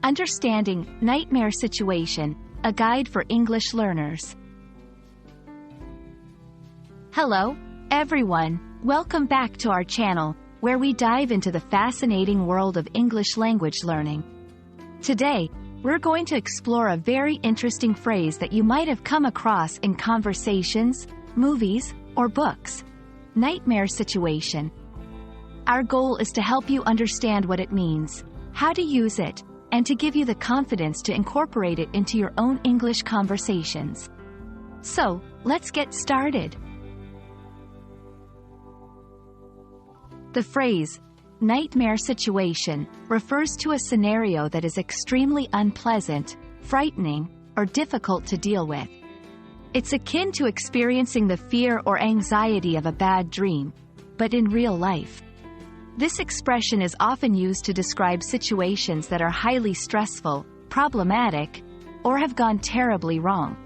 Understanding Nightmare Situation, a guide for English learners. Hello, everyone. Welcome back to our channel, where we dive into the fascinating world of English language learning. Today, we're going to explore a very interesting phrase that you might have come across in conversations, movies, or books. Nightmare situation. Our goal is to help you understand what it means, how to use it, and to give you the confidence to incorporate it into your own English conversations. So, let's get started. The phrase, nightmare situation, refers to a scenario that is extremely unpleasant, frightening, or difficult to deal with. It's akin to experiencing the fear or anxiety of a bad dream, but in real life. This expression is often used to describe situations that are highly stressful, problematic, or have gone terribly wrong.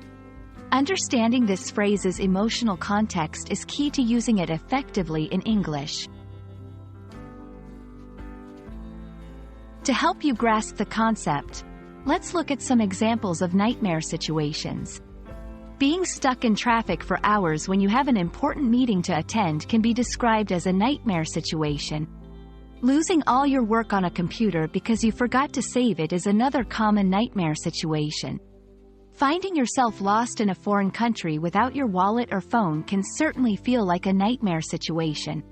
Understanding this phrase's emotional context is key to using it effectively in English. To help you grasp the concept, let's look at some examples of nightmare situations. Being stuck in traffic for hours when you have an important meeting to attend can be described as a nightmare situation. Losing all your work on a computer because you forgot to save it is another common nightmare situation. Finding yourself lost in a foreign country without your wallet or phone can certainly feel like a nightmare situation.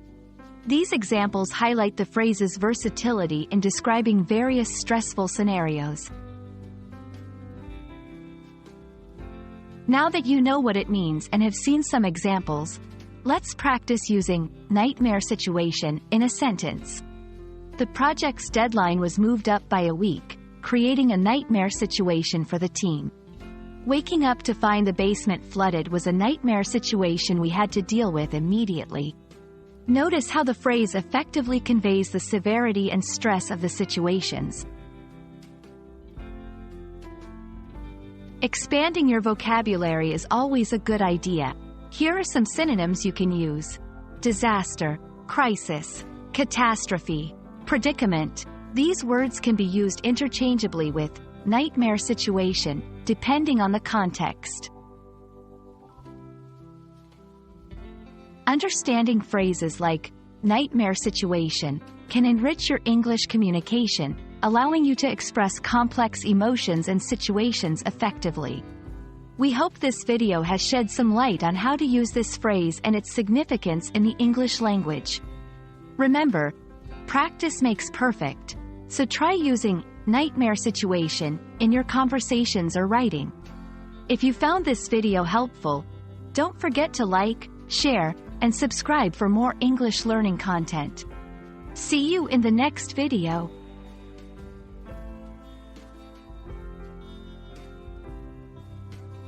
These examples highlight the phrase's versatility in describing various stressful scenarios. Now that you know what it means and have seen some examples, let's practice using nightmare situation in a sentence. The project's deadline was moved up by a week, creating a nightmare situation for the team. Waking up to find the basement flooded was a nightmare situation we had to deal with immediately. Notice how the phrase effectively conveys the severity and stress of the situations. Expanding your vocabulary is always a good idea. Here are some synonyms you can use. Disaster, crisis, catastrophe, predicament. These words can be used interchangeably with nightmare situation, depending on the context. Understanding phrases like nightmare situation can enrich your English communication, allowing you to express complex emotions and situations effectively. We hope this video has shed some light on how to use this phrase and its significance in the English language. Remember, practice makes perfect, so try using nightmare situation in your conversations or writing. If you found this video helpful, don't forget to like, share, and subscribe for more English learning content. See you in the next video.